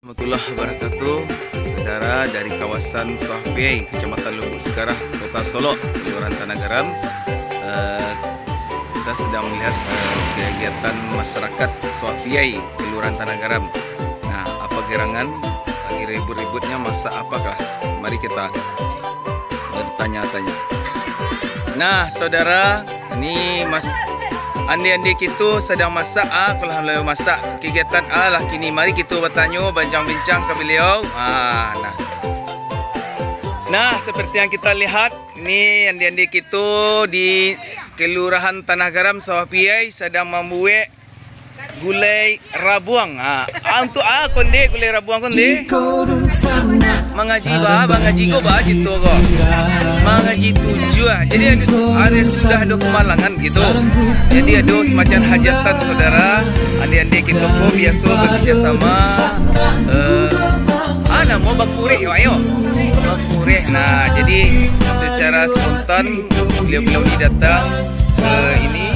Warahmatullahi wabarakatuh. Saudara dari kawasan Sohpiai, Kecamatan Lubuk Sekarah, Kota Solo, Kelurahan Tanah Garam, kita sedang melihat kegiatan masyarakat Sohpiai, Kelurahan Tanah Garam. Nah, apa gerangan? Lagi ribut-ributnya masak apakah? Mari kita bertanya-tanya. Nah, saudara, ini andi-andi kita sedang masak kalau beliau masak kegiatan lah kini. Mari kita bertanya bincang-bincang ke beliau. Nah, seperti yang kita lihat ini andi-andi kita di Kelurahan Tanah Garam Sohpiai sedang membuat gulai rabuang. Untuk konde gulai rabuang konde. Mengaji mengaji ko situ ko. Mengaji 7. Jadi ada sudah ada kemalangan gitu. Jadi ada semacam hajatan saudara. Adik-adik kita ko biasa bekerja sama. Mau bakureh ayo. Bakureh. Nah, jadi secara spontan beliau-beliau ini datang ke ini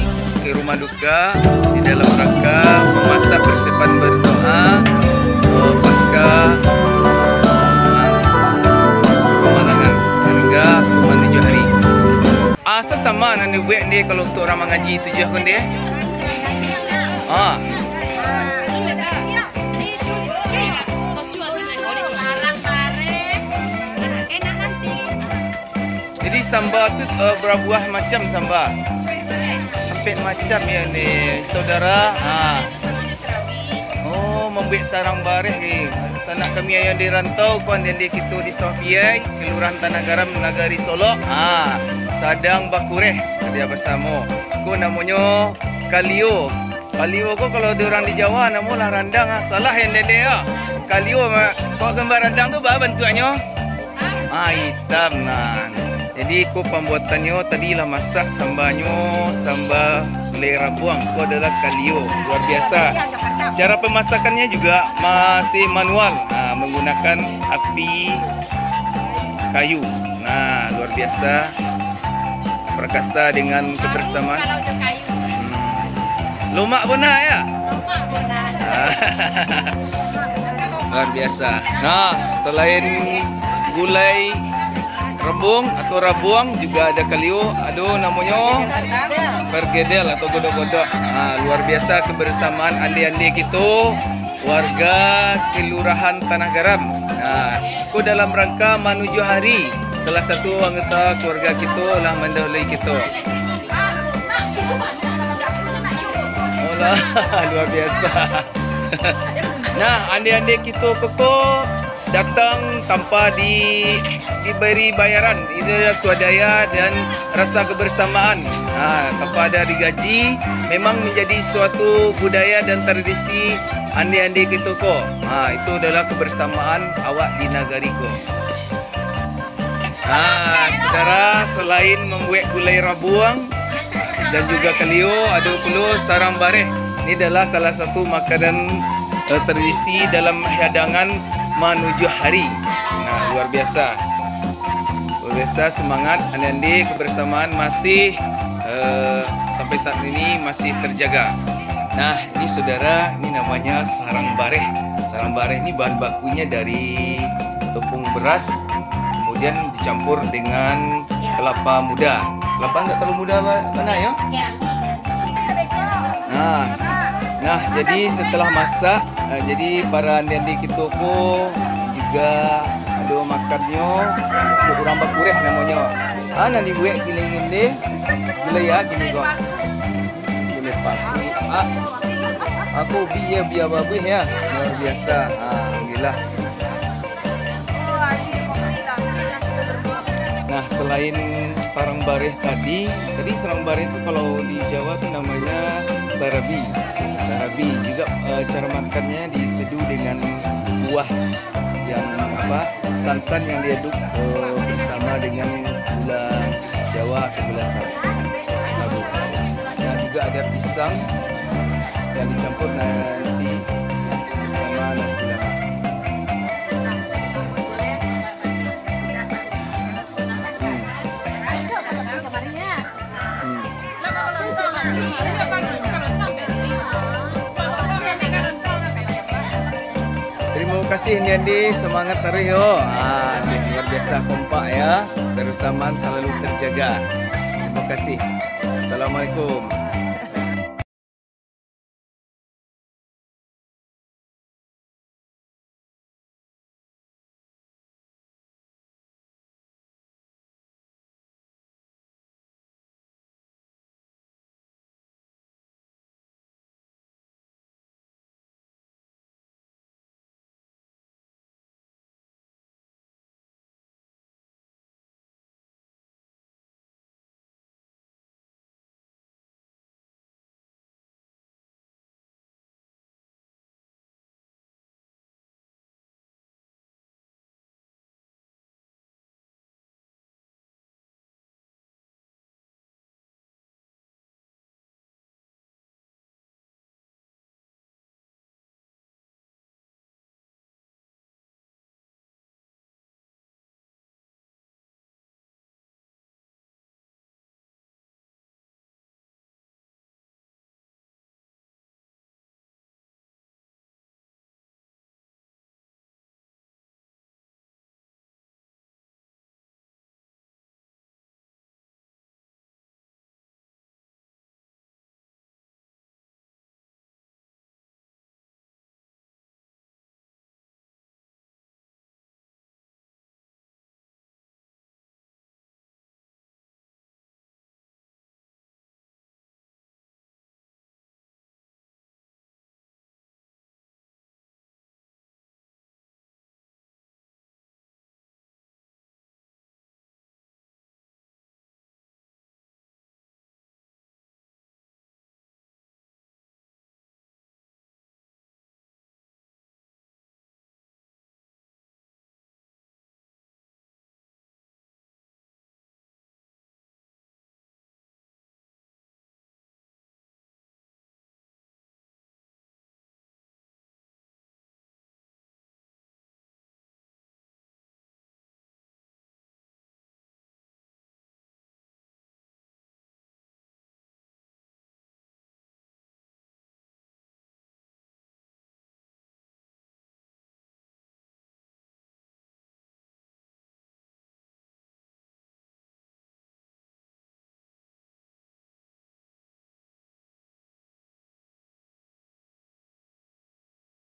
ke rumah duka di dalam rangka memasak persiapan berdoa pasca kemalangan harga kuman 7 hari. Asa sama nanti buat dia kalau untuk orang mengaji 7 kon dia. Jadi sambal tu berbuah macam sambal. Sampai macam ya ni saudara. Membuat sarang bareh ni. Sanak kami yang dirantau kuan yang kita di Sohpiai, Kelurahan Tanah Garam, Nagari Solo. Sadang bakureh dia bersama. Ko namanya kalio. Kalio ko kalau orang di Jawa namanya randang. Salah yang dede ya. Kalio kau gambar randang tu apa bentuknya? Hitam nah. Jadi ko pembuatannya tadilah masak sambalnya sambal gulai rabuang. Ko adalah kalio, luar biasa. Cara pemasakannya juga masih manual, menggunakan api kayu. Nah, luar biasa, perkasa dengan kebersamaan. Lumak benar ya? Luar biasa. Nah, selain gulai rebung atau rabuang juga ada kalio, ada namanya pergedel atau godok-godok. Luar biasa kebersamaan andi-andi kita warga Kelurahan Tanah Garam. Aku dalam rangka menuju hari salah satu anggota keluarga kita lah mendahului kita. Luar biasa. Nah, andi-andi kita koko datang tanpa diberi bayaran. Itu adalah swadaya dan rasa kebersamaan. Tanpa ada digaji, memang menjadi suatu budaya dan tradisi andi-andi kita ko. Itu adalah kebersamaan awak di nagari ko. Saudara, selain membuat gulai rabuang dan juga kalio, ada pula sarang bareh. Ini adalah salah satu makanan tradisi dalam hidangan menuju hari. Nah, luar biasa. Luar biasa semangat andi-andi kebersamaan masih sampai saat ini masih terjaga. Nah, ini saudara, ini namanya sarang bareh. Sarang bareh ini bahan bakunya dari tepung beras, kemudian dicampur dengan kelapa muda. Kelapa enggak terlalu muda mana ya? Nah, jadi setelah masak, jadi para andi-andi kita ko juga ada makannya untuk orang bakureh namanya. Nanti buat gile-gile, gile ya gini kok. Gile paku. Aku biar bagus ya, luar biasa. Alhamdulillah. Nah, selain sarang bareh tadi sarang bareh itu kalau di Jawa itu namanya sarabi. Sarabi juga cara makannya diseduh dengan buah yang santan yang diaduk bersama dengan gula Jawa atau gula sagu. Nah, juga ada pisang yang dicampur nanti bersama nasi lemak. kasih Andi, semangat terus yo. Luar biasa kompak ya, kebersamaan selalu terjaga. Terima kasih. Assalamualaikum.